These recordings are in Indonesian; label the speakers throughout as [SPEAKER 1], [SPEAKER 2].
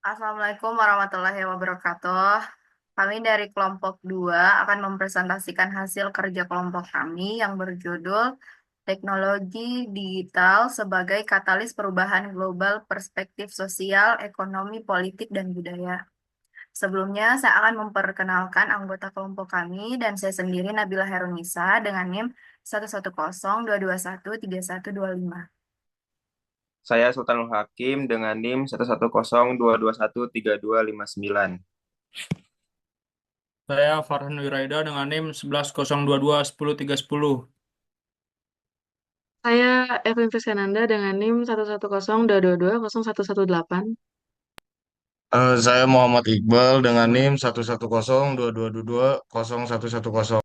[SPEAKER 1] Assalamualaikum warahmatullahi wabarakatuh. Kami dari kelompok 2 akan mempresentasikan hasil kerja kelompok kami yang berjudul Teknologi Digital sebagai Katalis Perubahan Global Perspektif Sosial, Ekonomi, Politik, dan Budaya. Sebelumnya, saya akan memperkenalkan anggota kelompok kami dan saya sendiri Nabila Herunisa dengan NIM 11022131225.
[SPEAKER 2] Saya Sultanul Hakim dengan NIM 11022213259.
[SPEAKER 3] Saya Farhan Wiraida dengan NIM 11.022 10.310.
[SPEAKER 4] Saya Evelyn Friskananda dengan NIM 11022220118.
[SPEAKER 5] Saya Muhammad Iqbal dengan NIM 11022220110.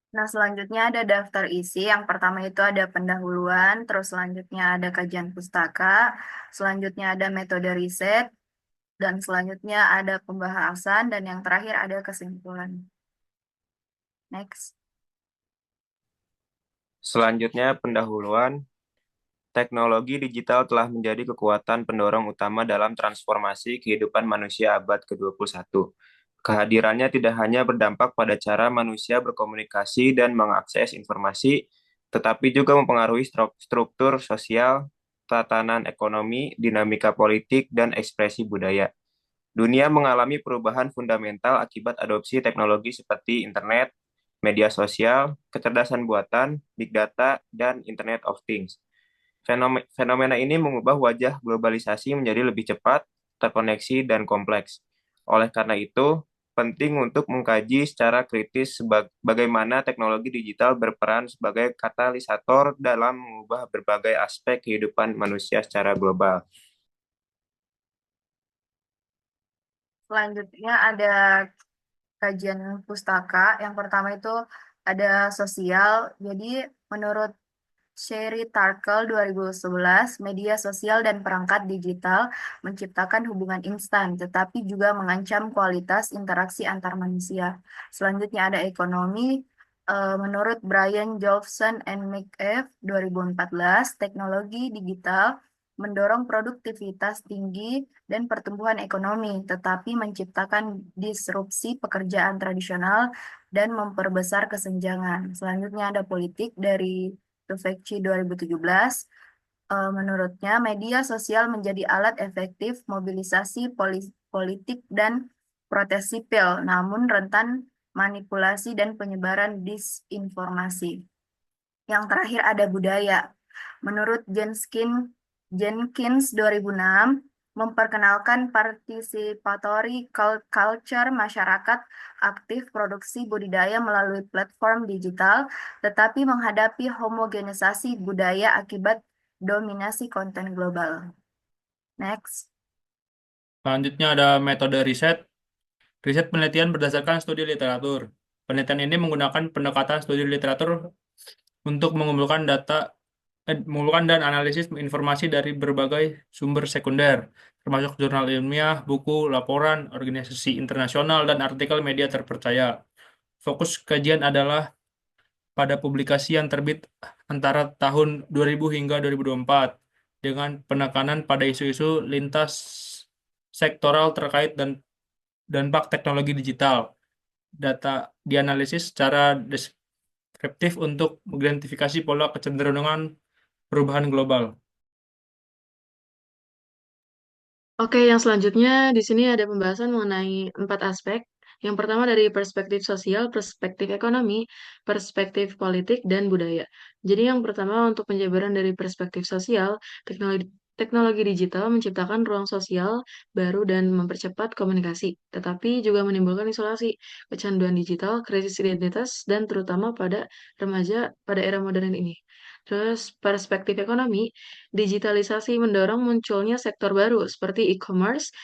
[SPEAKER 1] Nah, selanjutnya ada daftar isi. Yang pertama itu ada pendahuluan, terus selanjutnya ada kajian pustaka, selanjutnya ada metode riset, dan selanjutnya ada pembahasan, dan yang terakhir ada kesimpulan. Next.
[SPEAKER 2] Selanjutnya pendahuluan, teknologi digital telah menjadi kekuatan pendorong utama dalam transformasi kehidupan manusia abad ke-21. Kehadirannya tidak hanya berdampak pada cara manusia berkomunikasi dan mengakses informasi, tetapi juga mempengaruhi struktur sosial, tatanan ekonomi, dinamika politik, dan ekspresi budaya. Dunia mengalami perubahan fundamental akibat adopsi teknologi seperti internet, media sosial, kecerdasan buatan, big data, dan Internet of Things. Fenomena ini mengubah wajah globalisasi menjadi lebih cepat, terkoneksi, dan kompleks. Oleh karena itu, penting untuk mengkaji secara kritis bagaimana teknologi digital berperan sebagai katalisator dalam mengubah berbagai aspek kehidupan manusia secara global.
[SPEAKER 1] Selanjutnya ada kajian pustaka. Yang pertama itu ada sosial. Jadi, menurut Sherry Turkle 2011, media sosial dan perangkat digital menciptakan hubungan instan, tetapi juga mengancam kualitas interaksi antar manusia. Selanjutnya ada ekonomi. Menurut Brian Jolfson and McEve 2014, teknologi digital mendorong produktivitas tinggi dan pertumbuhan ekonomi, tetapi menciptakan disrupsi pekerjaan tradisional dan memperbesar kesenjangan. Selanjutnya ada politik dari Tufekci 2017. Menurutnya, media sosial menjadi alat efektif mobilisasi politik dan protes sipil, namun rentan manipulasi dan penyebaran disinformasi. Yang terakhir ada budaya. Menurut Jenkins 2006, memperkenalkan participatory culture masyarakat aktif produksi budidaya melalui platform digital, tetapi menghadapi homogenisasi budaya akibat dominasi konten global. Next.
[SPEAKER 3] Selanjutnya ada metode riset. Riset penelitian berdasarkan studi literatur. Penelitian ini menggunakan pendekatan studi literatur untuk mengumpulkan dan analisis informasi dari berbagai sumber sekunder, termasuk jurnal ilmiah, buku, laporan, organisasi internasional, dan artikel media terpercaya. Fokus kajian adalah pada publikasi yang terbit antara tahun 2000 hingga 2024 dengan penekanan pada isu-isu lintas sektoral terkait dan dampak teknologi digital. Data dianalisis secara deskriptif untuk mengidentifikasi pola kecenderungan perubahan global.
[SPEAKER 4] Oke, yang selanjutnya di sini ada pembahasan mengenai 4 aspek. Yang pertama dari perspektif sosial, perspektif ekonomi, perspektif politik, dan budaya. Jadi yang pertama untuk penjabaran dari perspektif sosial, teknologi digital menciptakan ruang sosial baru dan mempercepat komunikasi, tetapi juga menimbulkan isolasi, kecanduan digital, krisis identitas, dan terutama pada remaja pada era modern ini. Terus perspektif ekonomi, digitalisasi mendorong munculnya sektor baru seperti e-commerce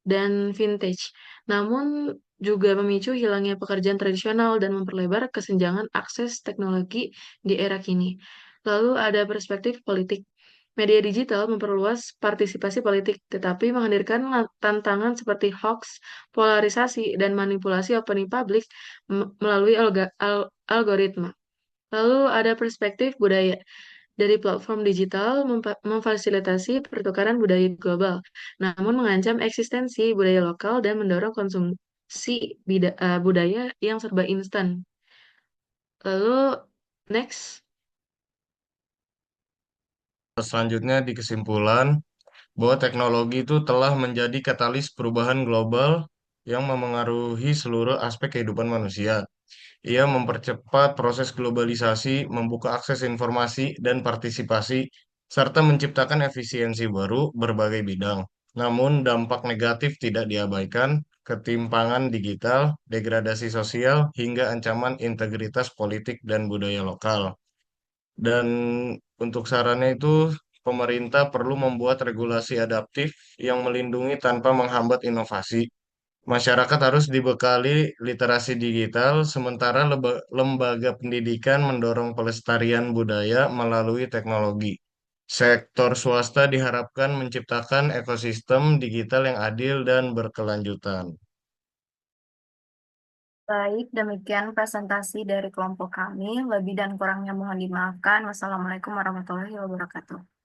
[SPEAKER 4] dan vintage. Namun juga memicu hilangnya pekerjaan tradisional dan memperlebar kesenjangan akses teknologi di era kini. Lalu ada perspektif politik. Media digital memperluas partisipasi politik, tetapi menghadirkan tantangan seperti hoax, polarisasi, dan manipulasi opini publik melalui algoritma. Lalu ada perspektif budaya. dari platform digital memfasilitasi pertukaran budaya global, namun mengancam eksistensi budaya lokal dan mendorong konsumsi budaya yang serba instan. Lalu, next.
[SPEAKER 5] Selanjutnya di kesimpulan bahwa teknologi itu telah menjadi katalis perubahan global yang memengaruhi seluruh aspek kehidupan manusia. Ia mempercepat proses globalisasi, membuka akses informasi dan partisipasi, serta menciptakan efisiensi baru berbagai bidang. Namun, dampak negatif tidak diabaikan, ketimpangan digital, degradasi sosial, hingga ancaman integritas politik dan budaya lokal. Dan untuk sarannya itu, pemerintah perlu membuat regulasi adaptif yang melindungi tanpa menghambat inovasi. Masyarakat harus dibekali literasi digital, sementara lembaga pendidikan mendorong pelestarian budaya melalui teknologi. Sektor swasta diharapkan menciptakan ekosistem digital yang adil dan berkelanjutan.
[SPEAKER 1] Baik, demikian presentasi dari kelompok kami. Lebih dan kurangnya mohon dimaafkan. Wassalamualaikum warahmatullahi wabarakatuh.